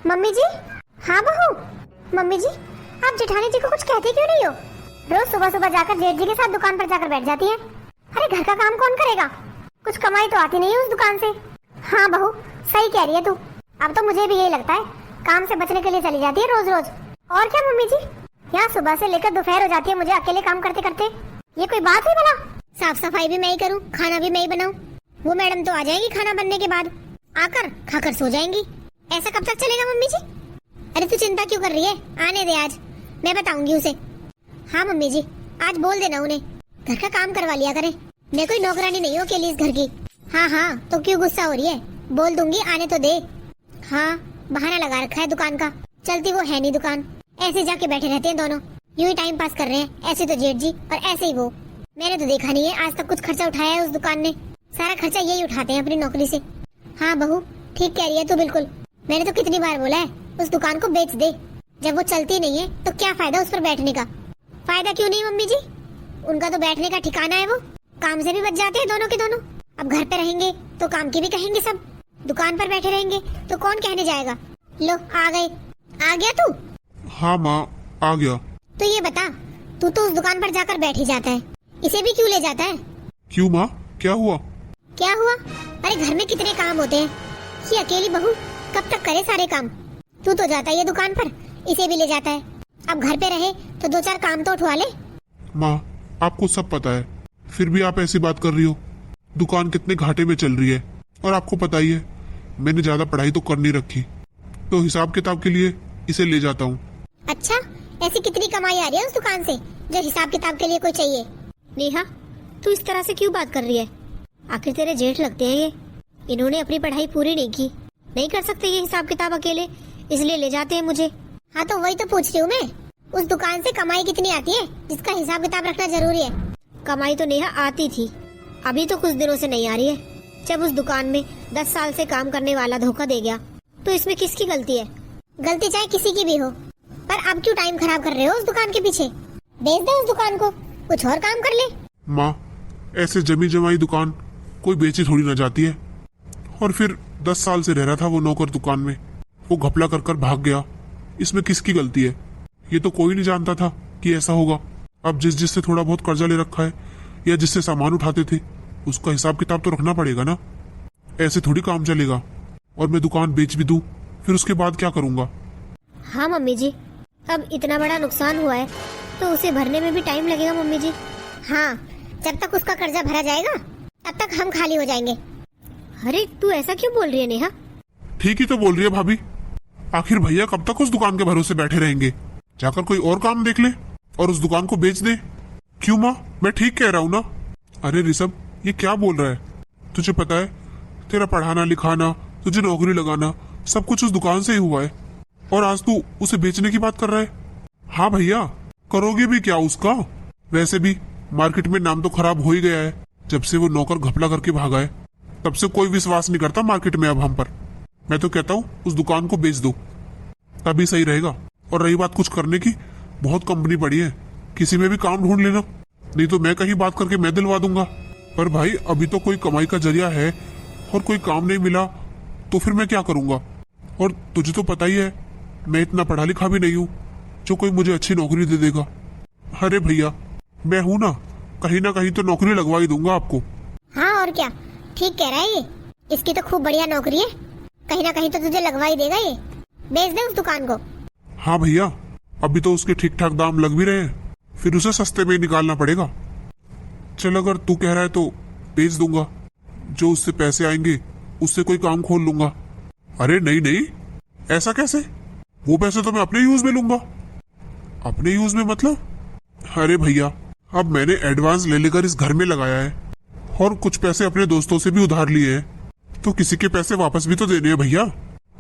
Mummy जी। हाँ बहू। Mummy जी, आप जेठानी जी को कुछ कहते क्यों नहीं हो? रोज सुबह सुबह जाकर जेठ जी के साथ दुकान पर जाकर बैठ जाती हैं। अरे घर का काम कौन करेगा? कुछ कमाई तो आती नहीं है उस दुकान से। हाँ बहू, सही कह रही है तू। अब तो मुझे भी यही लगता है, काम से बचने के लिए चली जाती है रोज रोज। और क्या मम्मी जी, यहाँ सुबह से लेकर दोपहर हो जाती है मुझे अकेले काम करते करते। ये कोई बात है भला? साफ सफाई भी मैं ही करूँ, खाना भी मैं ही बनाऊँ। वो मैडम तो आ जाएगी खाना बनने के बाद, आकर खाकर सो जाएंगी। ऐसा कब तक चलेगा मम्मी जी? अरे तू चिंता क्यों कर रही है, आने दे, आज मैं बताऊंगी उसे। हाँ मम्मी जी, आज बोल देना उन्हें घर का काम करवा लिया करे। मैं कोई नौकरानी नहीं हूँ अकेली इस घर की। हाँ हाँ, तो क्यों गुस्सा हो रही है? बोल दूंगी, आने तो दे। हाँ, बहाना लगा रखा है दुकान का, चलती वो है नहीं दुकान। ऐसे जाके बैठे रहते हैं दोनों, यूं ही टाइम पास कर रहे हैं। ऐसे तो जेठ जी और ऐसे ही वो। मैंने तो देखा नहीं है आज तक कुछ खर्चा उठाया है उस दुकान ने। सारा खर्चा यही उठाते हैं अपनी नौकरी से। हाँ बहू, ठीक कह रही है तू बिल्कुल। मैंने तो कितनी बार बोला है उस दुकान को बेच दे। जब वो चलती नहीं है तो क्या फायदा उस पर बैठने का? फायदा क्यों नहीं मम्मी जी, उनका तो बैठने का ठिकाना है। वो काम से भी बच जाते हैं दोनों के दोनों। अब घर पे रहेंगे तो काम की भी कहेंगे सब, दुकान पर बैठे रहेंगे तो कौन कहने जाएगा। लो आ गए। आ गया तू? हाँ माँ, आ गया। तो ये बता, तू तो उस दुकान पर जाकर बैठ ही जाता है, इसे भी क्यों ले जाता है? क्यों माँ, क्या हुआ? क्या हुआ? अरे घर में कितने काम होते हैं, ये अकेली बहू कब तक करे सारे काम? तू तो जाता है ये दुकान पर, इसे भी ले जाता है। अब घर पे रहे तो दो चार काम तो उठवा ले। माँ, आपको सब पता है, फिर भी आप ऐसी बात कर रही हो। दुकान कितने घाटे में चल रही है, और आपको पता ही है मैंने ज्यादा पढ़ाई तो कर नहीं रखी, तो हिसाब किताब के लिए इसे ले जाता हूँ। अच्छा, ऐसी कितनी कमाई आ रही है उस दुकान से जो हिसाब किताब के लिए कोई चाहिए? नेहा, तू इस तरह से क्यों बात कर रही है? आखिर तेरे जेठ लगते हैं ये, इन्होंने अपनी पढ़ाई पूरी नहीं की, नहीं कर सकते ये हिसाब किताब अकेले, इसलिए ले जाते हैं मुझे। हाँ तो वही तो पूछ रही हूँ मैं, उस दुकान से कमाई कितनी आती है जिसका हिसाब किताब रखना जरूरी है? कमाई तो नेहा आती थी, अभी तो कुछ दिनों से नहीं आ रही है। जब उस दुकान में 10 साल से काम करने वाला धोखा दे गया तो इसमें किसकी गलती है? गलती चाहे किसी की भी हो, पर अब क्यों टाइम खराब कर रहे हो उस दुकान के पीछे? बेच दे उस दुकान को, कुछ और काम कर ले। माँ, ऐसे जमी जमाई दुकान कोई बेची थोड़ी ना जाती है। और फिर 10 साल से रह रहा था वो नौकर दुकान में, वो घपला कर कर भाग गया, इसमें किसकी गलती है? ये तो कोई नहीं जानता था कि ऐसा होगा। अब जिससे थोड़ा बहुत कर्जा ले रखा है या जिससे सामान उठाते थे, उसका हिसाब किताब तो रखना पड़ेगा ना। ऐसे थोड़ी काम चलेगा। और मैं दुकान बेच भी दूं, फिर उसके बाद क्या करूंगा? हाँ मम्मी जी, अब इतना बड़ा नुकसान हुआ है तो उसे भरने में भी टाइम लगेगा मम्मी जी। हाँ, जब तक उसका कर्जा भरा जाएगा तब तक हम खाली हो जाएंगे। अरे तू ऐसा क्यों बोल रही है नेहा? ठीक ही तो बोल रही है भाभी। आखिर भैया कब तक उस दुकान के भरोसे बैठे रहेंगे? जाकर कोई और काम देख ले और उस दुकान को बेच दे। क्यों माँ, मैं ठीक कह रहा हूँ ना? अरे ऋषभ, ये क्या बोल रहा है? तुझे पता है तेरा पढ़ाना लिखाना, तुझे नौकरी लगाना, सब कुछ उस दुकान से ही हुआ है, और आज तू उसे बेचने की बात कर रहा है। हाँ भैया, करोगे भी क्या उसका? वैसे भी मार्केट में नाम तो खराब हो ही गया है। जब से वो नौकर घपला करके भागा है तब से कोई विश्वास नहीं करता मार्केट में अब हम पर। मैं तो कहता हूँ उस दुकान को बेच दो, तभी सही रहेगा। और रही बात कुछ करने की, बहुत कंपनी पड़ी है, किसी में भी काम ढूंढ लेना, नहीं तो मैं कहीं बात करके मैं दिलवा दूंगा। पर भाई अभी तो कोई कमाई का जरिया है और कोई काम नहीं मिला तो फिर मैं क्या करूंगा? और तुझे तो पता ही है मैं इतना पढ़ा लिखा भी नहीं हूँ जो कोई मुझे अच्छी नौकरी दे देगा। अरे भैया, मैं हूँ ना कहीं तो नौकरी लगवा ही दूंगा आपको। हाँ और क्या, ठीक कह रहा है ये, इसकी तो खूब बढ़िया नौकरी है, कहीं ना कहीं तो तुझे लगवा ही देगा ये। बेच दे उस दुकान को। हाँ भैया, अभी तो उसके ठीक ठाक दाम लग भी रहे हैं, फिर उसे सस्ते में निकालना पड़ेगा। चल अगर तू कह रहा है तो बेच दूंगा, जो उससे पैसे आएंगे उससे कोई काम खोल लूंगा। अरे नहीं नहीं, ऐसा कैसे? वो पैसे तो मैं अपने यूज में लूंगा। अपने यूज में मतलब? अरे भैया, अब मैंने एडवांस ले लेकर इस घर में लगाया है और कुछ पैसे अपने दोस्तों से भी उधार लिए हैं, तो किसी के पैसे वापस भी तो देने हैं भैया।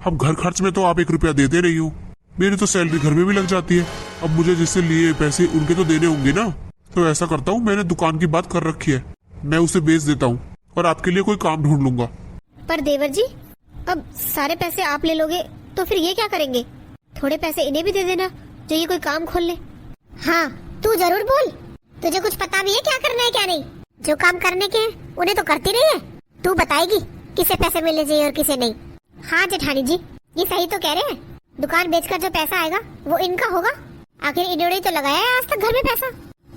अब घर खर्च में तो आप 1 रुपया देते नहीं हो, मेरी तो सैलरी घर में भी लग जाती है। अब मुझे जिससे लिए पैसे उनके तो देने होंगे ना। तो ऐसा करता हूँ, मैंने दुकान की बात कर रखी है, मैं उसे बेच देता हूँ और आपके लिए कोई काम ढूंढ लूंगा। पर देवर जी, अब सारे पैसे आप ले लोगे तो फिर ये क्या करेंगे? थोड़े पैसे इन्हें भी दे देना जो ये कोई काम खोल ले। हाँ, तू जरूर बोल, तुझे कुछ पता भी है क्या करना है क्या नहीं? जो काम करने के हैं उन्हें तो करती नहीं है, तू बताएगी किसे पैसे मिलने चाहिए और किसे नहीं। हाँ जेठानी जी, ये सही तो कह रहे हैं, दुकान बेचकर जो पैसा आएगा वो इनका होगा। आखिर इन्होंने तो लगाया है आज तक घर में पैसा।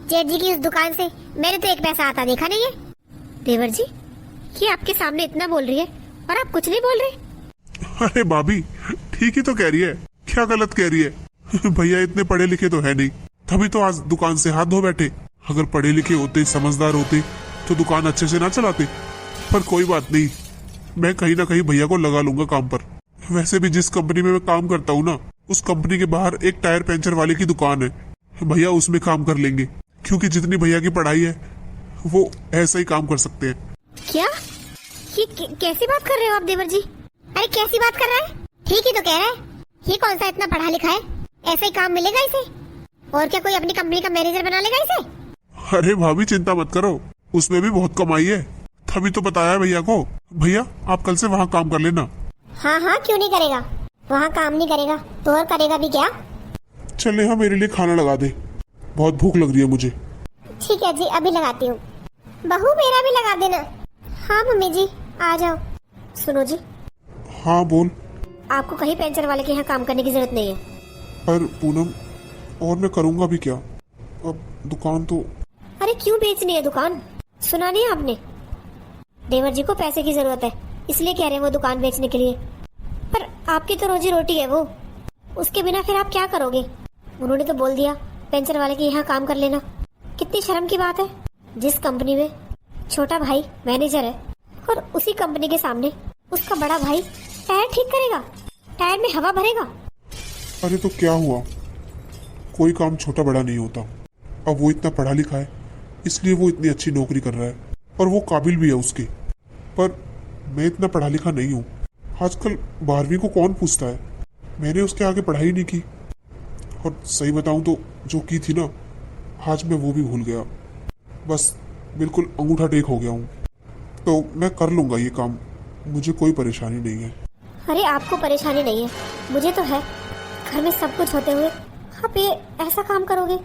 जेठ जी की उस दुकान से मैंने तो एक पैसा आता देखा नहीं है। देवर जी, ये आपके सामने इतना बोल रही है और आप कुछ नहीं बोल रहे। अरे भाभी, ठीक ही तो कह रही है, क्या गलत कह रही है? भैया इतने पढ़े लिखे तो है नहीं, तभी तो आज दुकान से हाथ धो बैठे। अगर पढ़े लिखे होते, समझदार होते तो दुकान अच्छे से ना चलाते। पर कोई बात नहीं, मैं कहीं ना कहीं भैया को लगा लूंगा काम पर। वैसे भी जिस कंपनी में मैं काम करता हूँ ना, उस कंपनी के बाहर एक टायर पंचर वाले की दुकान है। भैया उसमें काम कर लेंगे, क्योंकि जितनी भैया की पढ़ाई है वो ऐसा ही काम कर सकते हैं। क्या ये कैसी बात कर रहे हो आप देवर जी? अरे कैसी बात कर रहा है? ठीक ही तो कह रहा है। ये कौन सा इतना पढ़ा लिखा है, ऐसा ही काम मिलेगा इसे? और क्या कोई अपनी कंपनी का मैनेजर बना लेगा इसे? अरे भाभी चिंता मत करो, उसमें भी बहुत कमाई है, तभी तो बताया है भैया को। भैया आप कल से वहाँ काम कर लेना। हाँ हाँ, क्यों नहीं करेगा? वहाँ काम नहीं करेगा तो और करेगा भी क्या? चल हाँ, मेरे लिए खाना लगा दे, बहुत भूख लग रही है मुझे। ठीक है जी, अभी लगाती हूँ। बहू मेरा भी लगा देना। हाँ मम्मी जी, आ जाओ। सुनो जी। हाँ बोल। आपको कहीं पंचर वाले के यहाँ काम करने की जरूरत नहीं है। पर पूनम, और मैं करूँगा भी क्या? अब दुकान तो। अरे क्यों बेचनी है दुकान? सुना नहीं आपने? देवर जी को पैसे की जरूरत है, इसलिए कह रहे हैं वो दुकान बेचने के लिए। पर आपकी तो रोजी रोटी है वो, उसके बिना फिर आप क्या करोगे? उन्होंने तो बोल दिया पंचर वाले के यहाँ काम कर लेना। कितनी शर्म की बात है, जिस कंपनी में छोटा भाई मैनेजर है और उसी कंपनी के सामने उसका बड़ा भाई टायर ठीक करेगा, टायर में हवा भरेगा। अरे तो क्या हुआ, कोई काम छोटा बड़ा नहीं होता। अब वो इतना पढ़ा लिखा है, इसलिए वो इतनी अच्छी नौकरी कर रहा है और वो काबिल भी है उसके। पर मैं इतना पढ़ा लिखा नहीं हूँ। आजकल 12वीं को कौन पूछता है? मैंने उसके आगे पढ़ाई नहीं की, और सही बताऊं तो जो की थी ना, आज मैं वो भी भूल गया। बस बिल्कुल अंगूठा टेक हो गया हूँ। तो मैं कर लूंगा ये काम, मुझे कोई परेशानी नहीं है। अरे आपको परेशानी नहीं है, मुझे तो है। घर में सब कुछ होते हुए आप ये ऐसा काम करोगे?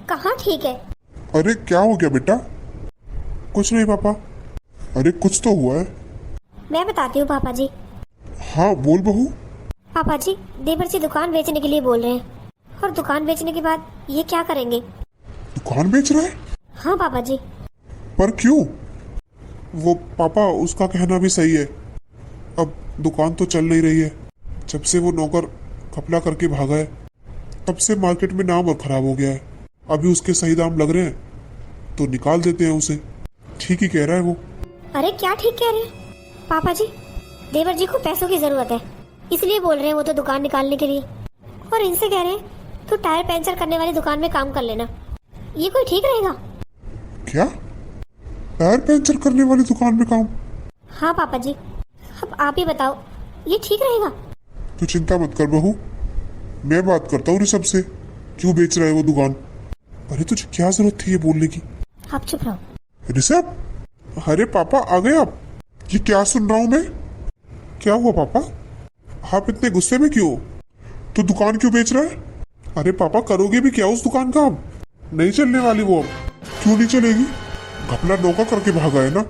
कहाँ ठीक है? अरे क्या हो गया बेटा? कुछ नहीं पापा। अरे कुछ तो हुआ है। मैं बताती हूँ पापा जी। हाँ बोल बहू। पापा जी, देवर जी दुकान बेचने के लिए बोल रहे हैं, और दुकान बेचने के बाद ये क्या करेंगे? दुकान बेच रहा है? हाँ पापा जी। पर क्यों? वो पापा, उसका कहना भी सही है। अब दुकान तो चल नहीं रही है। जब से वो नौकर घपला करके भागा है, तब से मार्केट में नाम और खराब हो गया है। अभी उसके सही दाम लग रहे हैं तो निकाल देते हैं उसे। ठीक ही कह रहा है वो। अरे क्या ठीक कह रहे हैं पापा जी? देवर जी को पैसों की जरूरत है, इसलिए बोल रहे हैं वो तो दुकान निकालने के लिए। और इनसे कह रहे हैं तो टायर पंचर करने वाली दुकान में काम कर लेना। ये कोई ठीक रहेगा? क्या? टायर पंचर करने वाली दुकान में काम? हाँ पापा जी, अब आप ही बताओ, ये ठीक रहेगा? तू चिंता मत कर बहू, मैं बात करता हूँ ऋषभ से, क्यों बेच रहा है वो दुकान। अरे तुझे क्या जरूरत थी ये बोलने की? आप चुप रहो। ऋषभ, अरे पापा आ गए आप। ये क्या सुन रहा हूँ मैं? क्या हुआ पापा, आप इतने गुस्से में क्यों? तो दुकान क्यों बेच रहा है? अरे पापा करोगे भी क्या उस दुकान का? अब नहीं चलने वाली वो। अब क्यों नहीं चलेगी? घपला नौका करके भागा है ना,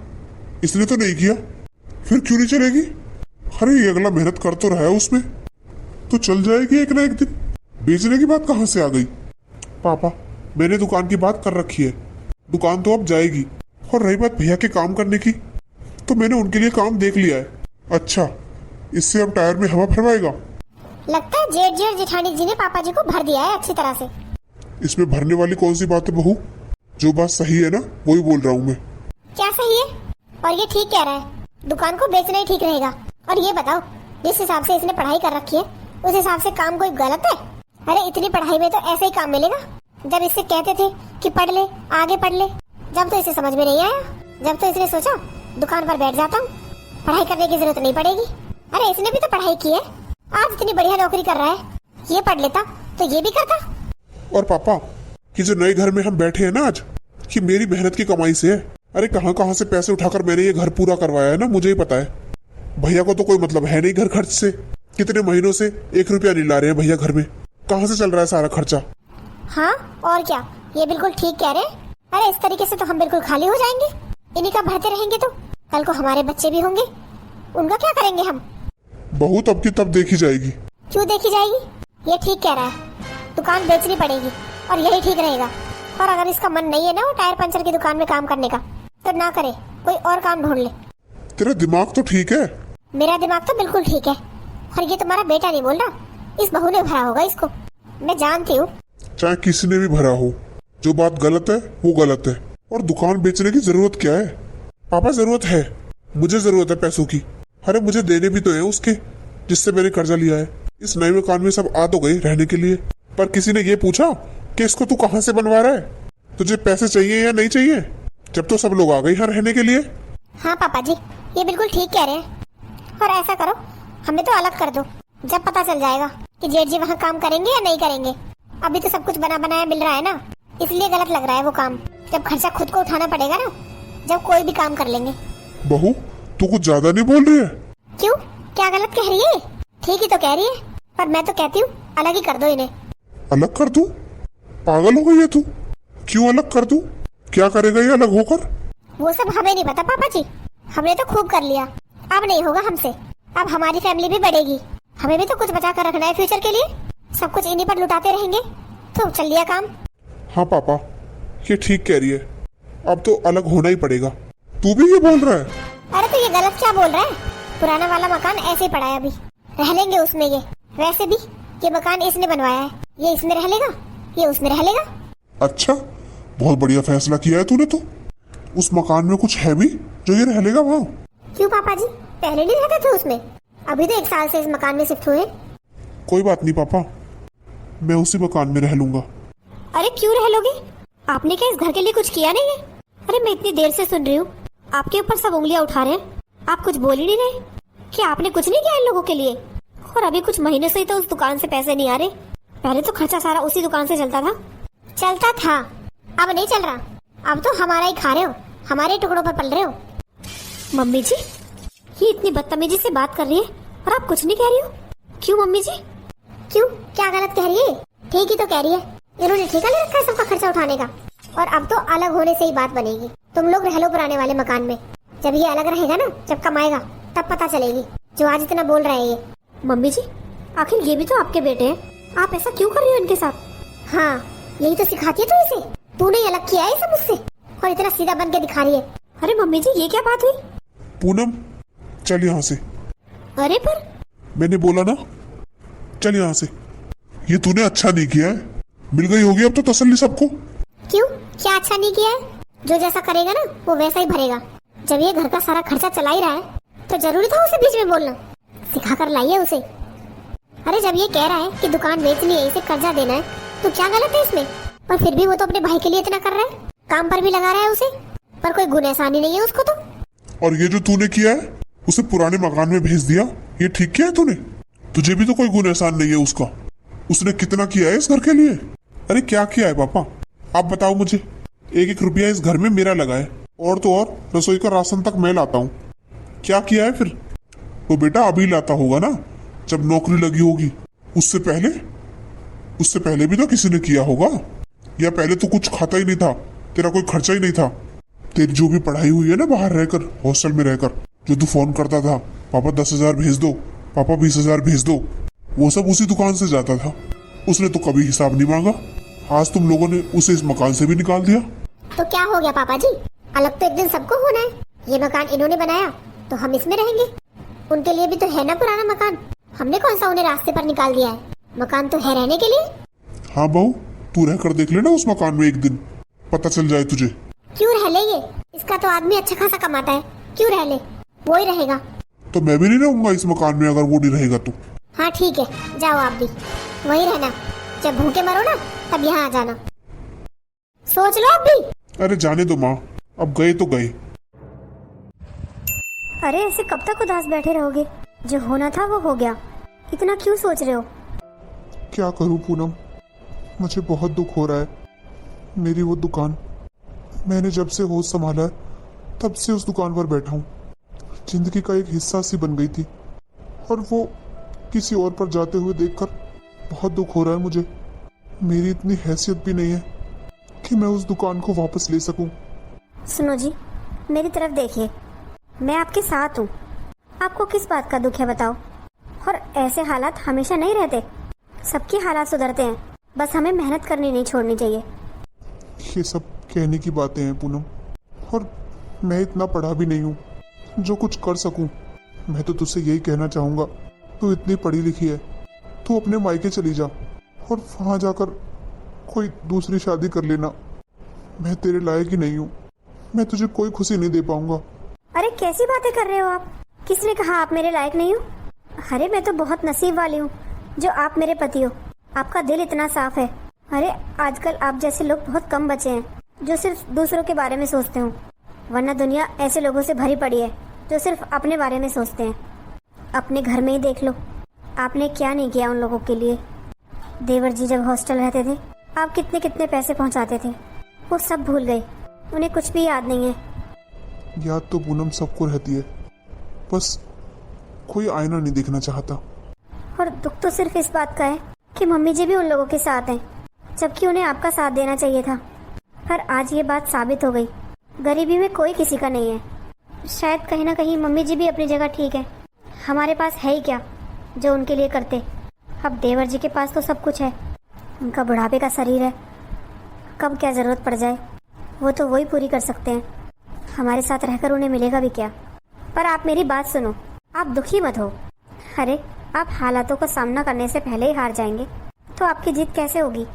इसलिए तो नहीं किया। फिर क्यों नहीं चलेगी? अरे ये अगला मेहनत कर तो रहा है उसमें, तो चल जाएगी एक ना एक दिन। बेचने की बात कहाँ से आ गई? पापा मैंने दुकान की बात कर रखी है, दुकान तो अब जाएगी। और रही बात भैया के काम करने की, तो मैंने उनके लिए काम देख लिया है। अच्छा, इससे अब टायर में हवा भरवाएगा? लगता है जेठ जी और जेठानी जी ने पापा जी को भर दिया है अच्छी तरह से। इसमें भरने वाली कौन सी बात है बहू? जो बात सही है ना वही बोल रहा हूँ मैं। क्या सही है? और ये ठीक कह रहा है, दुकान को बेचना ही ठीक रहेगा। और ये बताओ, जिस हिसाब से इसने पढ़ाई कर रखी है उस हिसाब से काम कोई गलत है? अरे इतनी पढ़ाई में तो ऐसे ही काम मिलेगा। जब इससे कहते थे कि पढ़ ले, आगे पढ़ ले, जब तो इसे समझ में नहीं आया। जब तो इसने सोचा दुकान पर बैठ जाता हूँ, पढ़ाई करने की जरूरत नहीं पड़ेगी। अरे इसने भी तो पढ़ाई की है, आज इतनी बढ़िया नौकरी कर रहा है। ये पढ़ लेता तो ये भी करता। और पापा, कि जो नए घर में हम बैठे हैं ना आज, कि मेरी मेहनत की कमाई से है। अरे कहाँ से पैसे उठाकर मैंने ये घर पूरा करवाया है ना, मुझे ही पता है। भैया को तो कोई मतलब है नहीं घर खर्च से। कितने महीनों से 1 रुपया नहीं ला रहे हैं भैया घर में। कहाँ से चल रहा है सारा खर्चा? हाँ और क्या, ये बिल्कुल ठीक कह रहे हैं। अरे इस तरीके से तो हम बिल्कुल खाली हो जाएंगे। इन्हीं का भरते रहेंगे तो कल को हमारे बच्चे भी होंगे, उनका क्या करेंगे हम? बहू तब की तब देखी जाएगी। क्यों देखी जाएगी? ये ठीक कह रहा है, दुकान बेचनी पड़ेगी और यही ठीक रहेगा। और अगर इसका मन नहीं है ना वो टायर पंचर की दुकान में काम करने का, तो ना करे, कोई और काम ढूंढ ले। तेरा दिमाग तो ठीक है। मेरा दिमाग तो बिल्कुल ठीक है, और ये तुम्हारा बेटा नहीं बोल रहा, इस बहू ने भरा होगा इसको, मैं जानती हूँ। चाहे किसी ने भी भरा हो, जो बात गलत है वो गलत है। और दुकान बेचने की जरूरत क्या है? पापा जरूरत है, मुझे जरूरत है पैसों की। अरे मुझे देने भी तो है उसके, जिससे मैंने कर्जा लिया है। इस नए मकान में सब आ तो गए रहने के लिए, पर किसी ने ये पूछा कि इसको तू कहाँ से बनवा रहा है, तुझे पैसे चाहिए या नहीं चाहिए, जब तो सब लोग आ गए यहाँ रहने के लिए। हाँ पापा जी, ये बिल्कुल ठीक कह रहे हैं। और ऐसा करो, हमें तो अलग कर दो, जब पता चल जाएगा कि जेठ जी वहाँ काम करेंगे या नहीं करेंगे। अभी तो सब कुछ बना बनाया मिल रहा है ना, इसलिए गलत लग रहा है वो काम। जब खर्चा खुद को उठाना पड़ेगा ना, जब कोई भी काम कर लेंगे। बहू तू कुछ ज्यादा नहीं बोल रही है? क्यों, क्या गलत कह रही है? ठीक ही तो कह रही है, पर मैं तो कहती हूँ अलग ही कर दो इन्हें। अलग कर दूं? पागल हो गई है तू? क्यों अलग कर दूं? क्या करेगा ये अलग होकर? वो सब हमें नहीं पता पापा जी, हमने तो खूब कर लिया, अब नहीं होगा हमसे। अब हमारी फैमिली भी बढ़ेगी, हमें भी तो कुछ बचा कर रखना है फ्यूचर के लिए। सब कुछ इन्हीं पर लुटाते रहेंगे तो चल लिया काम। हाँ पापा, ये ठीक कह रही है, अब तो अलग होना ही पड़ेगा। तू भी ये बोल रहा है? अरे तो ये गलत क्या बोल रहा है? पुराना वाला मकान ऐसे ही पड़ा है, अभी रह लेंगे उसमें। ये वैसे भी ये मकान इसने बनवाया है, ये इसमें रह लेगा, ये उसमें रह लेगा। अच्छा, बहुत बढ़िया फैसला किया है तूने तो। उस मकान में कुछ है भी जो ये रह लेगा वहाँ? क्यों पापा जी, पहले नहीं रहते थे उसमें? अभी तो 1 साल से इस मकान में शिफ्ट हुए। कोई बात नहीं पापा, मैं उसी मकान में रह लूंगा। अरे क्यों रह लोगे? आपने क्या इस घर के लिए कुछ किया नहीं है? अरे मैं इतनी देर से सुन रही हूँ, आपके ऊपर सब उंगलियां उठा रहे हैं, आप कुछ बोल ही नहीं रहे कि आपने कुछ नहीं किया इन लोगों के लिए। और अभी कुछ महीने से ही तो उस दुकान से पैसे नहीं आ रहे। पहले तो खर्चा सारा उसी दुकान से चलता था, अब नहीं चल रहा। अब तो हमारा ही खा रहे हो, हमारे टुकड़ों पर पल रहे हो। मम्मी जी, ये इतनी बदतमीजी से बात कर रही है और आप कुछ नहीं कह रही हो। क्यों मम्मी जी? क्यों, क्या गलत कह रही है? ठीक ही तो कह रही है, इन्होंने ठेका ले रखा है सबका खर्चा उठाने का। और अब तो अलग होने से ही बात बनेगी। तुम लोग रह लो पुराने वाले मकान में, जब ये अलग रहेगा ना, जब कमाएगा तब पता चलेगी जो आज इतना बोल रहे हैं ये। मम्मी जी, आखिर ये भी तो आपके बेटे हैं, आप ऐसा क्यों कर रही हो इनके साथ? हाँ, यही तो सिखाती है तू इसे, तूने ही अलग किया है सब मुझसे और इतना सीधा बन के दिखा रही है। अरे मम्मी जी, ये क्या बात हुई? पूनम चल यहाँ से। अरे पर मैंने बोला ना, चल यहाँ से। ये तूने अच्छा नहीं किया है, मिल गई होगी अब तो तसल्ली सबको। क्यों, क्या अच्छा नहीं किया है? जो जैसा करेगा ना वो वैसा ही भरेगा। जब ये घर का सारा खर्चा चला ही रहा है तो जरूरी था उसे बीच में बोलना, सिखा कर लाइए उसे। अरे जब ये कह रहा है कि दुकान बेचनी है, इसे कर्जा देना है, तो क्या गलत है इसमें? पर फिर भी वो तो अपने भाई के लिए इतना कर रहा है, काम पर भी लगा रहा है उसे, पर कोई गुण एहसानी नहीं है उसको तो। और ये जो तूने किया है, उसे पुराने मकान में भेज दिया, ये ठीक किया है तूने? तुझे भी तो कोई गुण एहसान नहीं है उसका। उसने कितना किया है इस घर के लिए? अरे क्या किया है पापा, आप बताओ मुझे। 1-1 रुपया इस घर में मेरा लगा है, और तो और रसोई का राशन तक मैं लाता हूँ। क्या किया है फिर? तो बेटा अभी लाता होगा ना, जब नौकरी लगी होगी। उससे पहले भी तो किसी ने किया होगा, या पहले तो कुछ खाता ही नहीं था, तेरा कोई खर्चा ही नहीं था। तेरी जो भी पढ़ाई हुई है ना बाहर रहकर, हॉस्टल में रहकर, जो तू फोन करता था, पापा 10,000 भेज दो, पापा 20,000 भेज दो, वो सब उसी दुकान से जाता था। उसने तो कभी हिसाब नहीं मांगा। आज तुम लोगों ने उसे इस मकान से भी निकाल दिया। तो क्या हो गया पापा जी, अलग तो एक दिन सबको होना है। ये मकान इन्होंने बनाया तो हम इसमें रहेंगे, उनके लिए भी तो है ना पुराना मकान। हमने कौन सा उन्हें रास्ते पर निकाल दिया है, मकान तो है रहने के लिए। हाँ बहू, तू रहकर देख लेना उस मकान में एक दिन, पता चल जाए तुझे। क्यों रह ले ये, इसका तो आदमी अच्छा खासा कमाता है, क्यों रह ले, वो ही रहेगा। तो मैं भी नहीं रहूंगा इस मकान में अगर वो नहीं रहेगा तो। हाँ ठीक है, जाओ आप भी वही रहना, जब भूखे मरो ना तब यहाँ आ जाना, सोच लो अब भी। अरे जाने दो माँ, अब गए तो गए। अरे ऐसे कब तक उदास बैठे रहोगे, जो होना था वो हो गया, इतना क्यों सोच रहे हो? क्या करूँ पूनम, मुझे बहुत दुख हो रहा है। मेरी वो दुकान, मैंने जब से होश संभाला है तब से उस दुकान पर बैठा हूँ। जिंदगी का एक हिस्सा सी बन गई थी, और वो किसी और पर जाते हुए देखकर बहुत दुख हो रहा है मुझे। मेरी इतनी हैसियत भी नहीं है कि मैं उस दुकान को वापस ले सकूं। सुनो जी, मेरी तरफ देखिए, मैं आपके साथ हूँ। आपको किस बात का दुख है बताओ? और ऐसे हालात हमेशा नहीं रहते, सबके हालात सुधरते हैं, बस हमें मेहनत करनी नहीं छोड़नी चाहिए। ये सब कहने की बातें हैं पूनम, और मैं इतना पढ़ा भी नहीं हूँ जो कुछ कर सकूँ। मैं तो तुझसे यही कहना चाहूँगा, तू इतनी पढ़ी लिखी है, तू अपने मायके चली जा और वहाँ जाकर कोई दूसरी शादी कर लेना। मैं तेरे लायक ही नहीं हूँ, मैं तुझे कोई खुशी नहीं दे पाऊंगा। अरे कैसी बातें कर रहे हो आप? किसने कहा आप मेरे लायक नहीं हो? अरे मैं तो बहुत नसीब वाली हूँ जो आप मेरे पति हो। आपका दिल इतना साफ है। अरे आजकल आप जैसे लोग बहुत कम बचे हैं जो सिर्फ दूसरों के बारे में सोचते हो, वरना दुनिया ऐसे लोगों से भरी पड़ी है जो सिर्फ अपने बारे में सोचते हैं। अपने घर में ही देख लो, आपने क्या नहीं किया उन लोगों के लिए। देवर जी जब हॉस्टल रहते थे आप कितने कितने पैसे पहुंचाते थे, वो सब भूल गए, उन्हें कुछ भी याद नहीं है। याद तो पूनम सबको रहती है, बस कोई आईना नहीं देखना चाहता। और दुख तो सिर्फ इस बात का है कि मम्मी जी भी उन लोगों के साथ हैं, जबकि उन्हें आपका साथ देना चाहिए था। पर आज ये बात साबित हो गई, गरीबी में कोई किसी का नहीं है। शायद कहीं ना कहीं मम्मी जी भी अपनी जगह ठीक है, हमारे पास है ही क्या जो उनके लिए करते। अब देवर जी के पास तो सब कुछ है, उनका बुढ़ापे का शरीर है, कब क्या जरूरत पड़ जाए वो तो वही पूरी कर सकते हैं। हमारे साथ रहकर उन्हें मिलेगा भी क्या। पर आप मेरी बात सुनो, आप दुखी मत हो। अरे आप हालातों का सामना करने से पहले ही हार जाएंगे तो आपकी जीत कैसे होगी।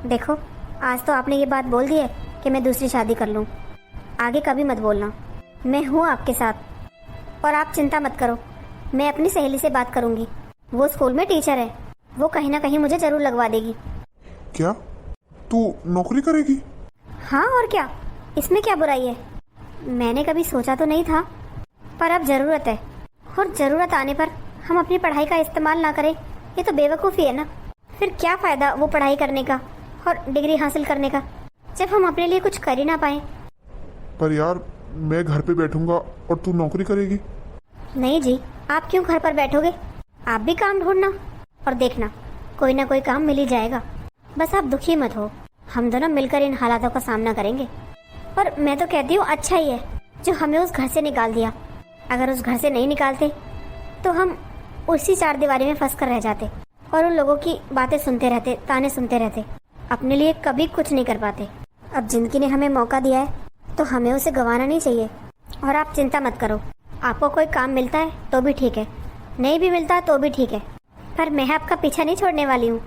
देखो आज तो आपने ये बात बोल दी है कि मैं दूसरी शादी कर लूँ, आगे कभी मत बोलना। मैं हूँ आपके साथ और आप चिंता मत करो, मैं अपनी सहेली से बात करूँगी, वो स्कूल में टीचर है, वो कहीं ना कहीं मुझे जरूर लगवा देगी। क्या तू नौकरी करेगी? हाँ और क्या, इसमें क्या बुराई है। मैंने कभी सोचा तो नहीं था, पर अब जरूरत है, और जरूरत आने पर हम अपनी पढ़ाई का इस्तेमाल ना करें ये तो बेवकूफ़ी है ना। फिर क्या फ़ायदा वो पढ़ाई करने का और डिग्री हासिल करने का जब हम अपने लिए कुछ कर ही ना पाए। पर यार मैं घर पे बैठूंगा और तू नौकरी करेगी? नहीं जी, आप क्यों घर पर बैठोगे, आप भी काम ढूंढना और देखना कोई ना कोई काम मिल ही जाएगा। बस आप दुखी मत हो, हम दोनों मिलकर इन हालातों का सामना करेंगे। और मैं तो कहती हूँ अच्छा ही है जो हमें उस घर से निकाल दिया। अगर उस घर से नहीं निकालते तो हम उसी चार दीवारी में फंस कर रह जाते और उन लोगों की बातें सुनते रहते, ताने सुनते रहते, अपने लिए कभी कुछ नहीं कर पाते। अब जिंदगी ने हमें मौका दिया है तो हमें उसे गंवाना नहीं चाहिए। और आप चिंता मत करो, आपको कोई काम मिलता है तो भी ठीक है, नहीं भी मिलता तो भी ठीक है, पर मैं आपका पीछा नहीं छोड़ने वाली हूँ,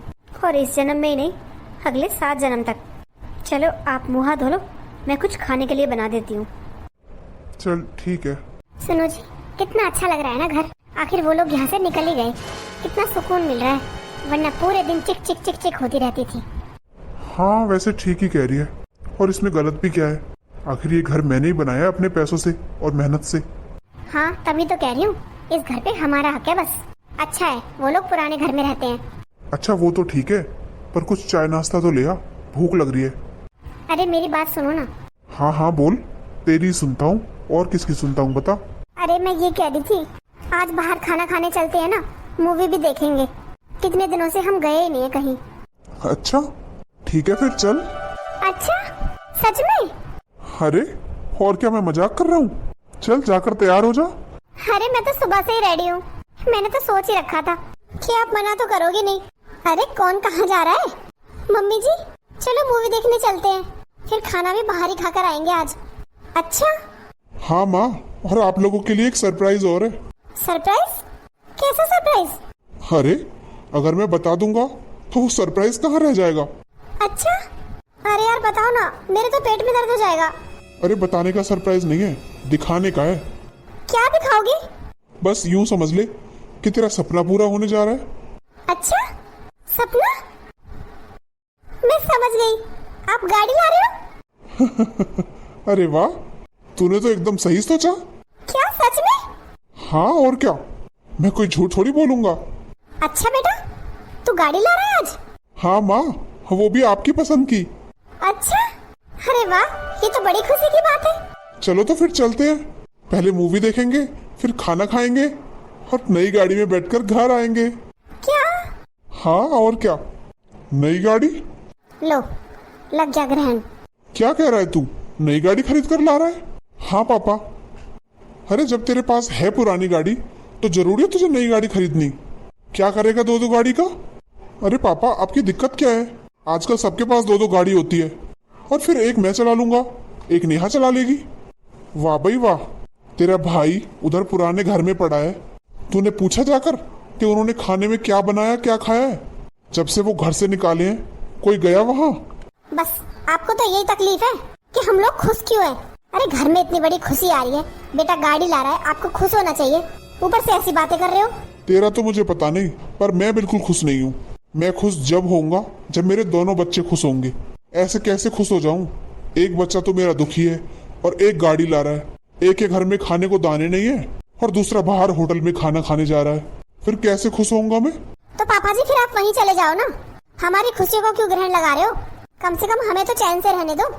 और इस जन्म में ही नहीं अगले 7 जन्म तक। चलो आप मुँह हाथ धो लो, मैं कुछ खाने के लिए बना देती हूँ। चल ठीक है। सुनो जी, कितना अच्छा लग रहा है ना घर, आखिर वो लोग यहाँ से निकल ही गए, कितना सुकून मिल रहा है, वरना पूरे दिन चिक चिक चिक चिक होती रहती थी। हाँ वैसे ठीक ही कह रही है, और इसमें गलत भी क्या है, आखिर ये घर मैंने ही बनाया अपने पैसों से और मेहनत से। हाँ तभी तो कह रही हूँ, इस घर पे हमारा हक है बस। अच्छा है वो लोग पुराने घर में रहते हैं। अच्छा वो तो ठीक है, पर कुछ चाय नाश्ता तो ले आ, भूख लग रही है। अरे मेरी बात सुनो ना। हाँ हाँ बोल, तेरी सुनता हूँ, और किसकी सुनता हूँ बता। अरे मैं ये कह रही थी, आज बाहर खाना खाने चलते हैं ना, मूवी भी देखेंगे, कितने दिनों से हम गए ही नहीं है कहीं। अच्छा ठीक है फिर चल। अच्छा सच में? अरे और क्या, मैं मजाक कर रहा हूँ, चल जाकर तैयार हो जा। अरे मैं तो सुबह से ही रेडी हूँ, मैंने तो सोच ही रखा था कि आप मना तो करोगे नहीं। अरे कौन कहाँ जा रहा है? मम्मी जी चलो मूवी देखने चलते हैं, फिर खाना भी बाहर ही खाकर आएंगे आज। अच्छा हाँ माँ, और आप लोगों के लिए एक सरप्राइज और है। सरप्राइज? कैसा सरप्राइज? अरे अगर मैं बता दूंगा तो वो सरप्राइज कहाँ रह जाएगा। अच्छा अरे यार बताओ ना, मेरे तो पेट में दर्द हो जाएगा। अरे बताने का सरप्राइज नहीं है, दिखाने का है। क्या दिखाओगे? बस यूं समझ ले कि तेरा सपना पूरा होने जा रहा है। अच्छा सपना? मैं समझ गई, आप गाड़ी ला रहे हो? अरे वाह, तूने तो एकदम सही सोचा। क्या सच में? हाँ और क्या, मैं कोई झूठ थोड़ी बोलूंगा। अच्छा बेटा तू गाड़ी ला रहा है आज? हाँ माँ, वो भी आपकी पसंद की। अच्छा अरे वाह, ये तो बड़ी खुशी की बात है। चलो तो फिर चलते हैं, पहले मूवी देखेंगे, फिर खाना खाएंगे और नई गाड़ी में बैठकर घर आएंगे। क्या? हाँ और क्या, नई गाड़ी। लो लग गया ग्रहण। क्या कह रहा है तू, नई गाड़ी खरीद कर ला रहा है? हाँ पापा। अरे जब तेरे पास है पुरानी गाड़ी तो जरूरी है तुझे नई गाड़ी खरीदनी। क्या करेगा दो दो गाड़ी का? अरे पापा, आपकी दिक्कत क्या है? आजकल सबके पास दो दो गाड़ी होती है, और फिर एक मैं चला लूंगा, एक नेहा चला लेगी। वाह भाई वाह, तेरा भाई उधर पुराने घर में पड़ा है। तूने पूछा जाकर कि उन्होंने खाने में क्या बनाया, क्या खाया है? जब से वो घर से निकाले हैं, कोई गया वहाँ? बस आपको तो यही तकलीफ है कि हम लोग खुश क्यों हैं। अरे घर में इतनी बड़ी खुशी आ रही है, बेटा गाड़ी ला रहा है, आपको खुश होना चाहिए, ऊपर से ऐसी बातें कर रहे हो। तेरा तो मुझे पता नहीं, पर मैं बिल्कुल खुश नहीं हूँ। मैं खुश जब होऊंगा जब मेरे दोनों बच्चे खुश होंगे। ऐसे कैसे खुश हो जाऊं? एक बच्चा तो मेरा दुखी है और एक गाड़ी ला रहा है, एक के घर में खाने को दाने नहीं है और दूसरा बाहर होटल में खाना खाने जा रहा है। फिर कैसे खुश होऊंगा मैं? तो पापा जी फिर आप वहीं चले जाओ ना, हमारी खुशियों को क्यों ग्रहण लगा रहे हो? कम से कम हमें तो चैन से रहने दो।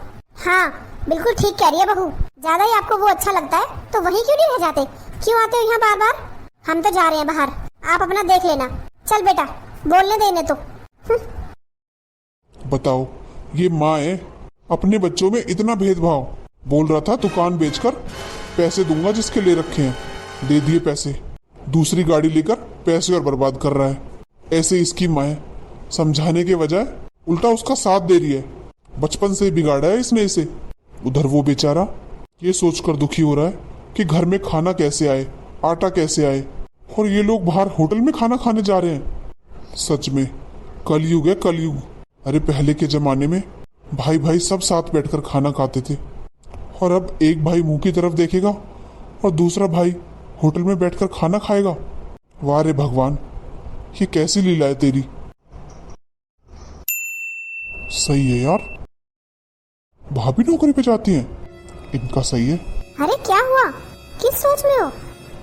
हाँ बिल्कुल ठीक कह रही है बहू, ज्यादा ही आपको वो अच्छा लगता है तो वहीं क्यों नहीं रह जाते? क्यों आते हो यहाँ बार बार? हम तो जा रहे हैं बाहर, आप अपना देख लेना। चल बेटा, बोलने देने तो। बताओ, ये माँ है, अपने बच्चों में इतना भेदभाव। बोल रहा था दुकान बेचकर पैसे दूंगा जिसके ले रखे हैं, दे दिए पैसे। दूसरी गाड़ी लेकर पैसे और बर्बाद कर रहा है। ऐसे इसकी माँ है, समझाने के बजाय उल्टा उसका साथ दे रही है। बचपन से ही बिगाड़ा है इसने इसे। उधर वो बेचारा ये सोचकर दुखी हो रहा है कि घर में खाना कैसे आए, आटा कैसे आए, और ये लोग बाहर होटल में खाना खाने जा रहे हैं। सच में कलयुग है कलयुग। अरे पहले के जमाने में भाई भाई सब साथ बैठकर खाना खाते थे, और अब एक भाई मुंह की तरफ देखेगा और दूसरा भाई होटल में बैठकर खाना खाएगा। वाह रे भगवान, ये कैसी लीला है तेरी। सही है यार, भाभी नौकरी पे जाती हैं, इनका सही है। अरे क्या हुआ, किस सोच में हो?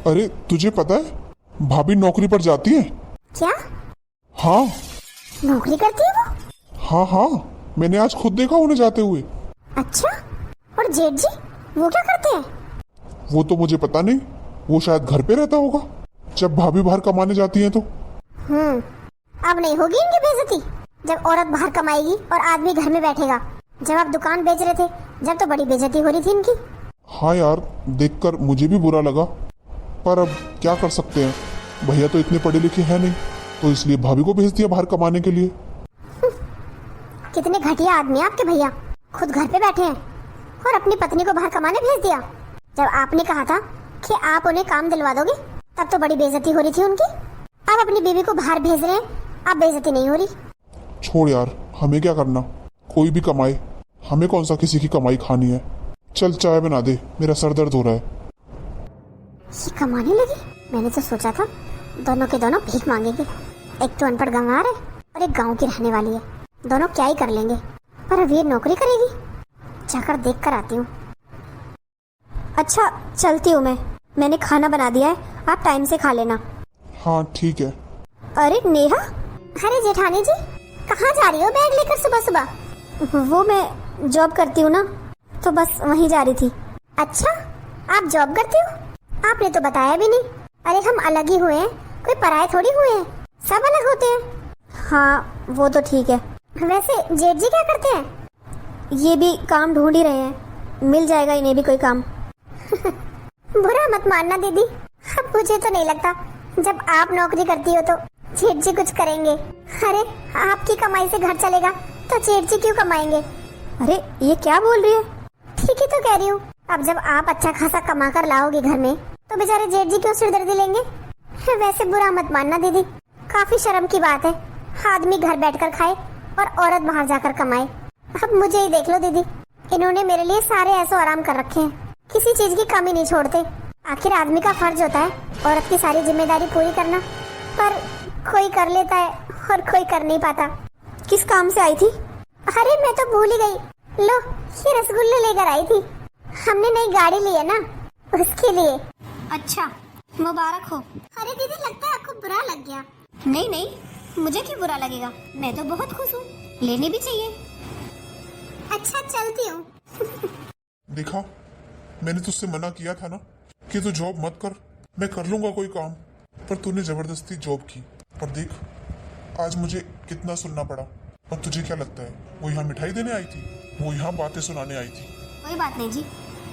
अरे तुझे पता है, भाभी नौकरी पर जाती है। क्या हाँ नौकरी करती है वो? हाँ हाँ, मैंने आज खुद देखा उन्हें जाते हुए। अच्छा, और जेठ जी वो क्या करते हैं? वो तो मुझे पता नहीं, वो शायद घर पे रहता होगा जब भाभी बाहर कमाने जाती हैं तो। अब नहीं होगी इनकी बेइज्जती जब औरत बाहर कमाएगी और आदमी घर में बैठेगा। जब आप दुकान बेच रहे थे जब तो बड़ी बेइज्जती हो रही थी इनकी। हाँ यार, देखकर मुझे भी बुरा लगा, पर अब क्या कर सकते हैं, भैया तो इतने पढ़े लिखे हैं नहीं, तो इसलिए भाभी को भेज दिया बाहर कमाने के लिए। कितने घटिया आदमी है आपके भैया, खुद घर पे बैठे हैं और अपनी पत्नी को बाहर कमाने भेज दिया। जब आपने कहा था कि आप उन्हें काम दिलवा दोगे तब तो बड़ी बेइज्जती हो रही थी उनकी। अब अपनी बीवी को बाहर भेज रहे हैं, अब बेइज्जती नहीं हो रही। छोड़ यार, हमें क्या करना, कोई भी कमाए, हमें कौन सा किसी की कमाई खानी है। चल चाय बना दे, मेरा सर दर्द हो रहा है। ये कमाने लगी? मैंने तो सोचा था दोनों के दोनों भीख मांगेंगे। एक तो अनपढ़ गंवार है और एक गांव की रहने वाली है, दोनों क्या ही कर लेंगे। पर अब ये नौकरी करेगी, जाकर देख कर आती हूँ। अच्छा चलती हूँ मैंने खाना बना दिया है, आप टाइम से खा लेना। हाँ ठीक है। अरे नेहा, अरे जेठानी जी कहाँ जा रही हो बैग लेकर सुबह सुबह? वो मैं जॉब करती हूँ ना, तो बस वहीं जा रही थी। अच्छा आप जॉब करती हो? आपने तो बताया भी नहीं। अरे हम अलग ही हुए हैं, कोई पराये थोड़ी हुए हैं, सब अलग होते हैं। हाँ वो तो ठीक है। वैसे जेठ जी क्या करते हैं? ये भी काम ढूंढ ही रहे हैं, मिल जाएगा इन्हें भी कोई काम। बुरा मत मानना दीदी, अब मुझे तो नहीं लगता जब आप नौकरी करती हो तो जेठ जी कुछ करेंगे। अरे आपकी कमाई से घर चलेगा तो जेठ जी क्यों कमाएंगे? अरे ये क्या बोल रही है? ठीक ही तो कह रही हूँ। अब जब आप अच्छा खासा कमा कर लाओगे घर में तो बेचारे जेठ जी क्यों सिरदर्दी लेंगे? वैसे बुरा मत मानना दीदी, काफी शर्म की बात है आदमी घर बैठकर खाए और औरत बाहर जाकर कमाए। अब मुझे ही देख लो दीदी, इन्होंने मेरे लिए सारे ऐसो आराम कर रखे हैं, किसी चीज की कमी नहीं छोड़ते। आखिर आदमी का फर्ज होता है औरत की सारी जिम्मेदारी पूरी करना, पर कोई कर लेता है और कोई कर नहीं पाता। किस काम से आई थी? अरे मैं तो भूल ही गई। लो ये रसगुल्ले लेकर आई थी, हमने नई गाड़ी ली है ना उसके लिए। अच्छा मुबारक हो। अरे दीदी लगता है आपको बुरा लग गया। नहीं नहीं, मुझे क्यों बुरा लगेगा, मैं तो बहुत खुश हूँ, लेने भी चाहिए। अच्छा चलती हूँ। देखा, मैंने तुझसे मना किया था ना कि तू जॉब मत कर, मैं कर लूंगा कोई काम, पर तूने जबरदस्ती जॉब की। और देख आज मुझे कितना सुनना पड़ा। और तुझे क्या लगता है वो यहाँ मिठाई देने आई थी? वो यहाँ बातें सुनाने आई थी। कोई बात नहीं जी,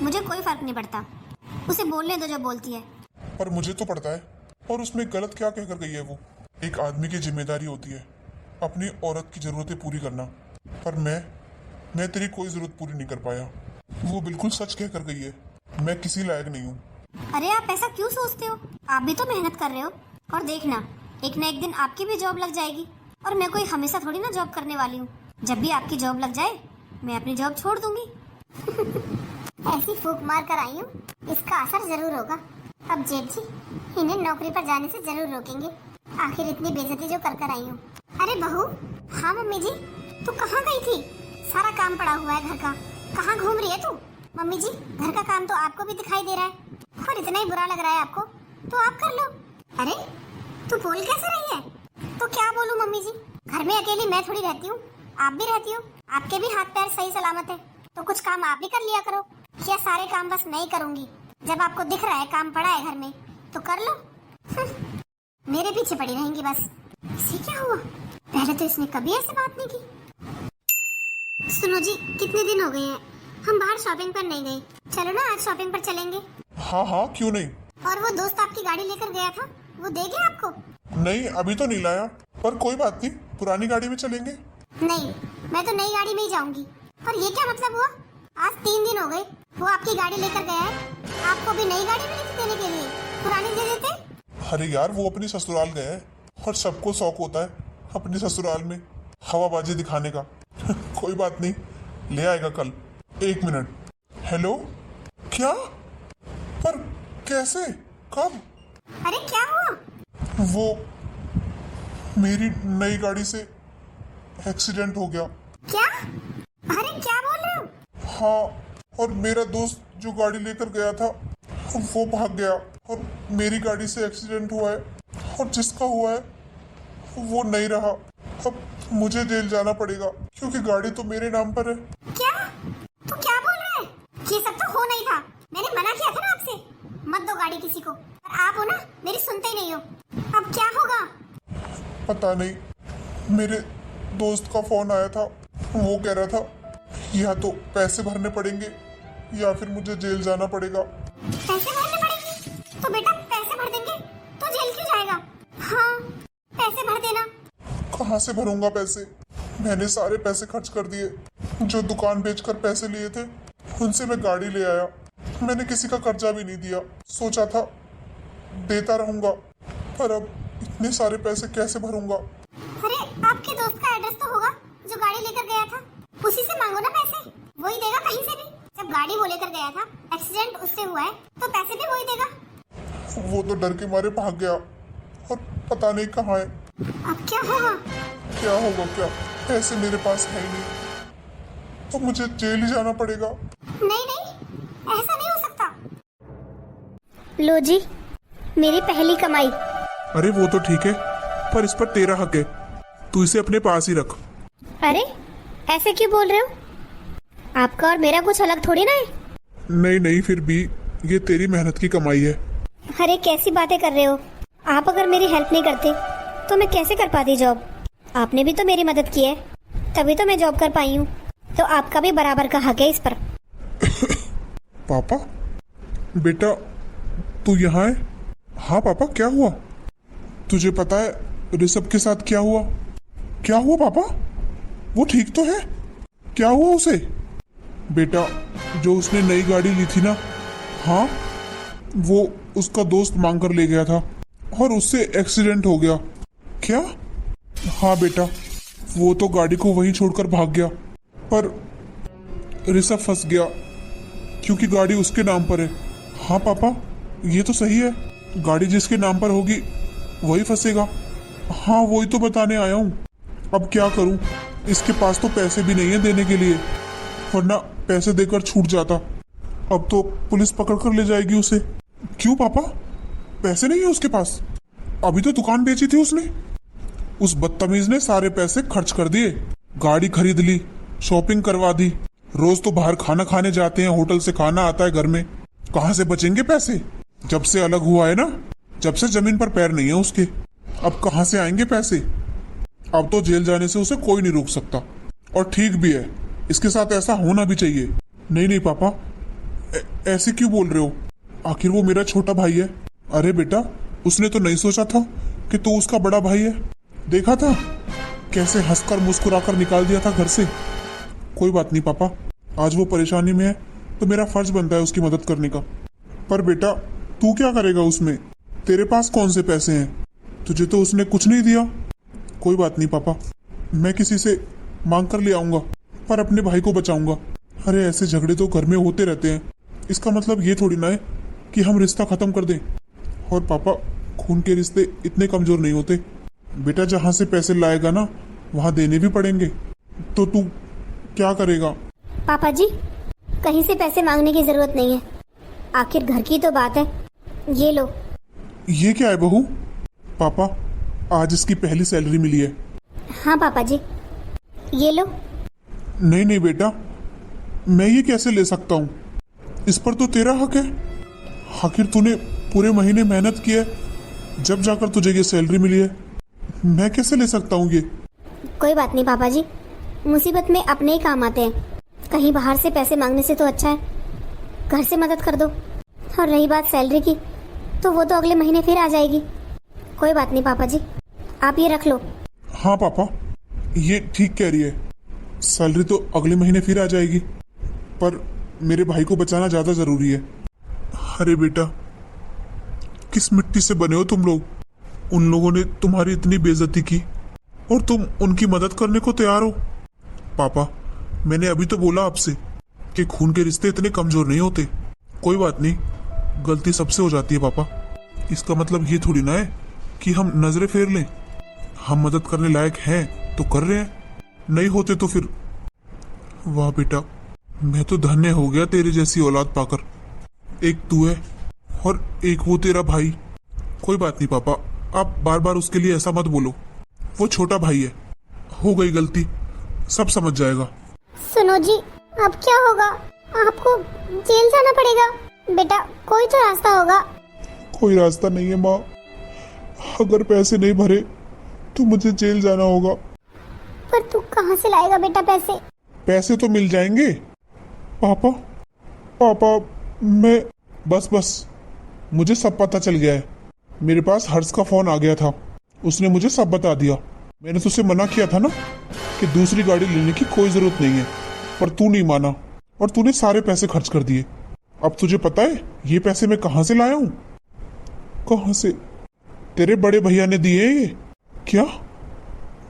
मुझे कोई फर्क नहीं पड़ता, उसे बोलने दो जो बोलती है। पर मुझे तो पड़ता है। और उसमें गलत क्या कहकर गई है वो? एक आदमी की जिम्मेदारी होती है अपनी औरत की जरूरतें पूरी करना, पर मैं तेरी कोई जरूरत पूरी नहीं कर पाया। वो बिल्कुल सच कह कर गई है, मैं किसी लायक नहीं हूँ। अरे आप ऐसा क्यों सोचते हो? आप भी तो मेहनत कर रहे हो, और देखना एक न एक दिन आपकी भी जॉब लग जाएगी। और मैं कोई हमेशा थोड़ी ना जॉब करने वाली हूँ। जब भी आपकी जॉब लग जाए मैं अपनी जॉब छोड़ दूंगी। ऐसी फूंक मार कर आई हूँ, इसका असर जरूर होगा। अब जेठ जी इन्हें नौकरी पर जाने से जरूर रोकेंगे। आखिर इतनी बेइज्जती जो कर कर आई हूँ। अरे बहू। हाँ मम्मी जी, तू कहाँ गई थी? सारा काम पड़ा हुआ है घर का, कहाँ घूम रही है तू? मम्मी जी घर का काम तो आपको भी दिखाई दे रहा है, और इतना ही बुरा लग रहा है आपको तो आप कर लो। अरे तू बोल कैसे रही है? तो क्या बोलूं मम्मी जी, घर में अकेली मैं थोड़ी रहती हूँ, आप भी रहती हो। आपके भी हाथ पैर सही सलामत है, तो कुछ काम आप भी कर लिया करो। क्या सारे काम बस मैं ही करूंगी? जब आपको दिख रहा है काम पड़ा है घर में तो कर लो। मेरे पीछे पड़ी रहेंगी बस। इसे क्या हुआ? पहले तो इसने कभी ऐसे बात नहीं की। सुनो जी, कितने दिन हो गए हैं हम बाहर शॉपिंग पर नहीं गए। चलो ना आज शॉपिंग पर चलेंगे। हाँ हाँ क्यों नहीं। और वो दोस्त आपकी गाड़ी लेकर गया था, वो दे गया आपको? नहीं अभी तो नहीं लाया, पर कोई बात नहीं, पुरानी गाड़ी में चलेंगे। नहीं, मैं तो नई गाड़ी में ही जाऊंगी। और ये क्या मतलब हुआ? आज 3 दिन हो गए वो आपकी गाड़ी लेकर गया है, आपको भी नई गाड़ी मिली थी देने के लिए, पुरानी दे देते। अरे यार वो अपनी ससुराल गए हैं, और सबको शौक होता है अपनी ससुराल में हवाबाजी दिखाने का। कोई बात नहीं, ले आएगा कल। 1 मिनट। हेलो, क्या? पर कैसे, कब? अरे क्या हुआ? वो मेरी नई गाड़ी से एक्सीडेंट हो गया। क्या? अरे क्या बोल रहे हो? हाँ, और मेरा दोस्त जो गाड़ी लेकर गया था वो भाग गया, और मेरी गाड़ी से एक्सीडेंट हुआ है, और जिसका हुआ है वो नहीं रहा। अब मुझे जेल जाना पड़ेगा क्योंकि गाड़ी तो मेरे नाम पर है। क्या? तू क्या बोल रहा है? ये सब तो हो नहीं था, मैंने मना किया था ना आपसे, मत दो गाड़ी किसी को। और आप हो ना, मेरी सुनते ही नहीं हो। अब क्या होगा? पता नहीं, मेरे दोस्त का फोन आया था, वो कह रहा था या तो पैसे भरने पड़ेंगे या फिर मुझे जेल जाना पड़ेगा। पैसे भरने पड़ेंगे? तो बेटा पैसे भर देंगे तो जेल क्यों जाएगा? हाँ पैसे भर देना। कहाँ से भरूंगा पैसे? मैंने सारे पैसे खर्च कर दिए, जो दुकान बेचकर पैसे लिए थे उनसे मैं गाड़ी ले आया। मैंने किसी का कर्जा भी नहीं दिया, सोचा था देता रहूंगा, पर अब इतने सारे पैसे कैसे भरूंगा? अरे आपके दोस्त का एड्रेस तो होगा जो गाड़ी लेकर गया था, उसी से मांगो ना पैसे, वही देगा कहीं से भी। जब गाड़ी वो लेकर गया था, एक्सीडेंट उससे हुआ है, तो पैसे भी वही देगा। वो तो डर के मारे भाग गया, और पता नहीं कहाँ है। अब क्या होगा? क्या होगा क्या? पैसे मेरे पास है ही नहीं, तो मुझे जेल ही जाना पड़ेगा। नहीं नहीं, ऐसा नहीं हो सकता। लो जी, मेरी पहली कमाई। अरे वो तो ठीक है, पर इस पर तेरा हक है, तू इसे अपने पास ही रख। अरे ऐसे क्यों बोल रहे हो? आपका और मेरा कुछ अलग थोड़ी ना है। नहीं नहीं, फिर भी ये तेरी मेहनत की कमाई है। अरे कैसी बातें कर रहे हो? आप अगर मेरी हेल्प नहीं करते तो मैं कैसे कर पाती जॉब? आपने भी तो मेरी मदद की है, तभी तो मैं जॉब कर पाई हूँ। तो आपका भी बराबर का हक है इस पर। पापा, बेटा तू यहाँ है? हाँ पापा, क्या हुआ? तुझे पता है ऋषभ के साथ क्या हुआ? क्या हुआ पापा? वो ठीक तो है? क्या हुआ उसे? बेटा, जो उसने नई गाड़ी ली थी ना, हाँ, वो उसका दोस्त मांग कर ले गया था और उससे एक्सीडेंट हो गया। क्या? हाँ बेटा, वो तो गाड़ी को वहीं छोड़कर भाग गया, पर ऋषभ फंस गया क्योंकि गाड़ी उसके नाम पर है। हाँ पापा, ये तो सही है, गाड़ी जिसके नाम पर होगी वही फंसेगा। हाँ वही तो बताने आया हूँ। अब क्या करूँ, इसके पास तो पैसे भी नहीं है देने के लिए, वरना पैसे देकर छूट जाता। अब तो पुलिस पकड़ कर ले जाएगी उसे। क्यों पापा, पैसे नहीं है उसके पास? अभी तो दुकान बेची थी उसने। उस बदतमीज ने सारे पैसे खर्च कर दिए, गाड़ी खरीद ली, शॉपिंग करवा दी। रोज तो बाहर खाना खाने जाते हैं, होटल से खाना आता है घर में। कहाँ से बचेंगे पैसे? जब से अलग हुआ है ना, जब से जमीन पर पैर नहीं है उसके, अब कहाँ से आएंगे पैसे? अब तो जेल जाने से उसे कोई नहीं रोक सकता। और ठीक भी है, इसके साथ ऐसा होना भी चाहिए। नहीं नहीं पापा, ऐसे क्यों बोल रहे हो? आखिर वो मेरा छोटा भाई है। अरे बेटा, उसने तो नहीं सोचा था कि तू उसका बड़ा भाई है? देखा था कैसे हंसकर मुस्कुराकर निकाल दिया था घर से। कोई बात नहीं पापा, आज वो परेशानी में है तो मेरा फर्ज बनता है उसकी मदद करने का। पर बेटा तू क्या करेगा उसमें? तेरे पास कौन से पैसे हैं? तुझे तो उसने कुछ नहीं दिया। कोई बात नहीं पापा, मैं किसी से मांग कर ले आऊंगा, पर अपने भाई को बचाऊंगा। अरे ऐसे झगड़े तो घर में होते रहते हैं, इसका मतलब ये थोड़ी ना है कि हम रिश्ता खत्म कर दें। और पापा खून के रिश्ते इतने कमजोर नहीं होते। बेटा जहां से पैसे लाएगा ना वहां देने भी पड़ेंगे। तो तू क्या करेगा? पापा जी, कहीं से पैसे मांगने की जरूरत नहीं है, आखिर घर की तो बात है। ये लो। ये क्या है बहू? पापा आज इसकी पहली सैलरी मिली है। हाँ पापा जी, ये लो। नहीं नहीं बेटा, मैं ये कैसे ले सकता हूँ? इस पर तो तेरा हक है। आखिर तूने पूरे महीने मेहनत की है, जब जाकर तुझे ये सैलरी मिली है। मैं कैसे ले सकता हूँ ये? कोई बात नहीं पापा जी, मुसीबत में अपने ही काम आते हैं। कहीं बाहर से पैसे मांगने से तो अच्छा है घर से मदद कर दो। और रही बात सैलरी की, तो वो तो अगले महीने फिर आ जाएगी। कोई बात नहीं पापा जी, आप ये रख लो। हाँ पापा, ये ठीक कह रही है, सैलरी तो अगले महीने फिर आ जाएगी, पर मेरे भाई को बचाना ज्यादा जरूरी है। अरे बेटा, किस मिट्टी से बने हो तुम लोग? उन लोगों ने तुम्हारी इतनी बेइज्जती की और तुम उनकी मदद करने को तैयार हो? पापा मैंने अभी तो बोला आपसे कि खून के रिश्ते इतने कमजोर नहीं होते। कोई बात नहीं, गलती सबसे हो जाती है पापा। इसका मतलब ये थोड़ी ना है कि हम नजरें फेर लें। हम मदद करने लायक हैं तो कर रहे हैं, नहीं होते तो फिर। वाह बेटा, मैं तो धन्य हो गया तेरी जैसी औलाद पाकर। एक तू है और एक वो तेरा भाई। कोई बात नहीं पापा, आप बार बार उसके लिए ऐसा मत बोलो। वो छोटा भाई है, हो गई गलती, सब समझ जाएगा। सुनो जी, अब क्या होगा? आपको जेल जाना पड़ेगा। बेटा कोई तो रास्ता होगा। कोई रास्ता नहीं है माँ, अगर पैसे नहीं भरे तो मुझे जेल जाना होगा। पर तू कहाँ से लाएगा बेटा पैसे? पैसे तो मिल जाएंगे। पापा पापा मैं बस मुझे सब पता चल गया है। मेरे पास हर्ष का फोन आ गया था, उसने मुझे सब बता दिया। मैंने तुझसे मना किया था ना कि दूसरी गाड़ी लेने की कोई जरूरत नहीं है, पर तू नहीं माना और तूने सारे पैसे खर्च कर दिए। अब तुझे पता है ये पैसे मैं कहाँ से लाया हूँ? कहाँ से? तेरे बड़े भैया ने दिए हैं ये। क्या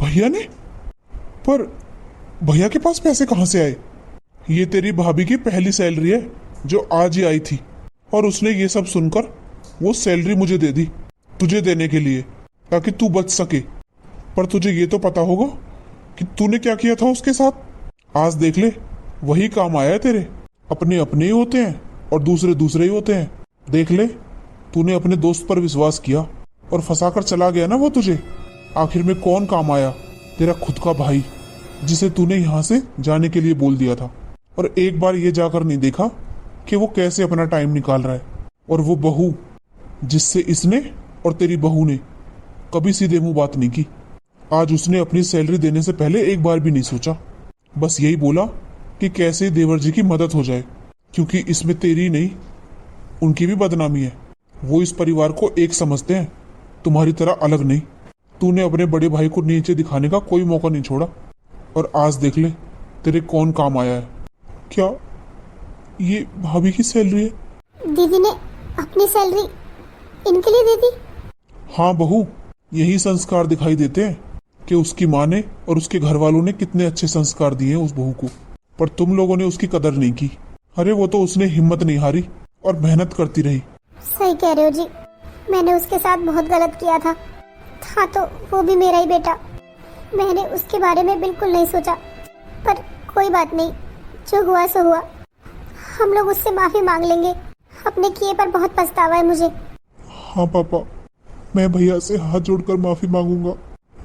भैया ने? पर भैया के पास पैसे कहाँ से आए? ये तेरी भाभी की पहली सैलरी है जो आज ही आई थी, और उसने ये सब सुनकर वो सैलरी मुझे दे दी तुझे देने के लिए, ताकि तू बच सके। पर तुझे ये तो पता होगा कि तूने क्या किया था उसके साथ। आज देख ले, वही काम आया है तेरे। अपने अपने ही होते हैं और दूसरे दूसरे ही होते हैं। देख ले, तूने अपने दोस्त पर विश्वास किया और फंसा कर चला गया ना वो तुझे। आखिर में कौन काम आया? तेरा खुद का भाई, जिसे तूने यहाँ से जाने के लिए बोल दिया था, और एक बार ये जाकर नहीं देखा कि वो कैसे अपना टाइम निकाल रहा है। और वो बहू, जिससे इसने और तेरी बहू ने कभी सीधे मुंह बात नहीं की। आज उसने अपनी सैलरी देने से पहले एक बार भी नहीं सोचा, बस यही बोला कि कैसे देवर जी की मदद हो जाए, क्योंकि इसमें तेरी नहीं उनकी भी बदनामी है। वो इस परिवार को एक समझते हैं, तुम्हारी तरह अलग नहीं। तूने अपने बड़े भाई को नीचे दिखाने का कोई मौका नहीं छोड़ा, और आज देख ले तेरे कौन काम आया है। क्या ये भाभी की सैलरी है? दीदी ने अपनी सैलरी इनके लिए दे दी? हाँ बहू, यही संस्कार दिखाई देते हैं कि उसकी माँ ने और उसके घर वालों ने कितने अच्छे संस्कार दिए हैं उस बहू को, पर तुम लोगों ने उसकी कदर नहीं की। अरे वो तो उसने हिम्मत नहीं हारी और मेहनत करती रही। सही कह रहे हो जी, मैंने उसके साथ बहुत गलत किया था तो वो भी मेरा ही बेटा। मैंने उसके बारे में बिल्कुल नहीं सोचा, पर कोई बात नहीं, जो हुआ सो हुआ। हम लोग उससे माफी मांग लेंगे, अपने किए पर बहुत पछतावा है मुझे। हाँ पापा, मैं भैया से हाथ जोड़कर माफी मांगूंगा।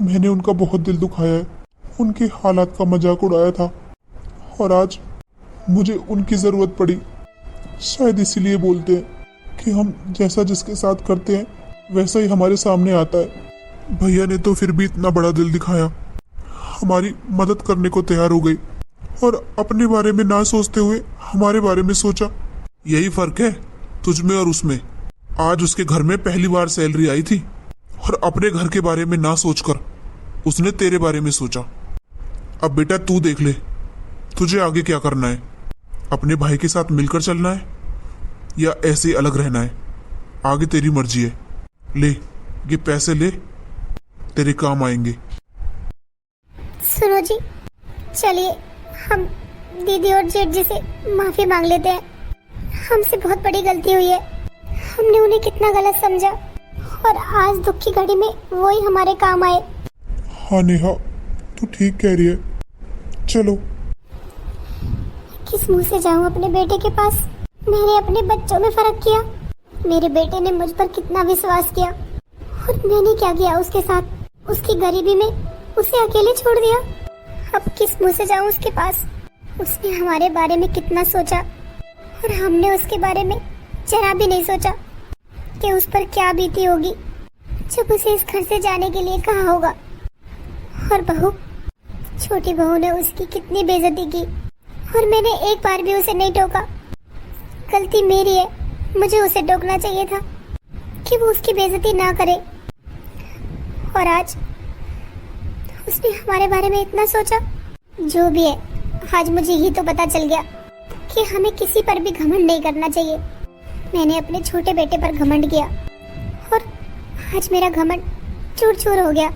मैंने उनका बहुत दिल दुखाया है, उनके हालात का मजाक उड़ाया था, और आज मुझे उनकी जरूरत पड़ी। शायद इसीलिए बोलते हैं कि हम जैसा जिसके साथ करते हैं वैसा ही हमारे सामने आता है। भैया ने तो फिर भी इतना बड़ा दिल दिखाया, हमारी मदद करने को तैयार हो गई, और अपने बारे में ना सोचते हुए हमारे बारे में सोचा। यही फर्क है तुझ में और उसमें। आज उसके घर में पहली बार सैलरी आई थी और अपने घर के बारे में ना सोचकर उसने तेरे बारे में सोचा। अब बेटा तू देख ले, तुझे आगे क्या करना है? अपने भाई के साथ मिलकर चलना है या ऐसे अलग रहना है? आगे तेरी मर्जी है। ले ये पैसे ले, तेरे काम आएंगे। सुनो जी, चलिए हम दीदी और जेठ जी से माफी मांग लेते हैं। हमसे बहुत बड़ी गलती हुई है। हमने उन्हें कितना गलत समझा और आज दुख की घड़ी में वो ही हमारे काम आए। हाँ नेहा, तू ठीक कह रही है। चलो। किस मुंह से जाऊं अपने बेटे के पास? मैंने अपने बच्चों में फर्क किया। मेरे बेटे ने मुझ पर कितना विश्वास किया और मैंने क्या किया उसके साथ। उसकी गरीबी में उसे अकेले छोड़ दिया। अब किस मुंह से जाऊं उसके पास? उसने हमारे बारे में कितना सोचा और हमने उसके बारे में जरा भी नहीं सोचा कि उस पर क्या बीती होगी जब उसे इस घर से जाने के लिए कहा होगा। और बहू, छोटी बहू ने उसकी कितनी बेइज्जती की और मैंने एक बार भी उसे नहीं टोका। गलती मेरी है, मुझे उसे टोकना चाहिए था कि वो उसकी बेइज्जती ना करे। और आज उसने हमारे बारे में इतना सोचा। जो भी है, आज मुझे ही तो पता चल गया कि हमें किसी पर भी घमंड नहीं करना चाहिए। मैंने अपने छोटे बेटे पर घमंड किया और आज मेरा घमंड चूर चूर हो गया।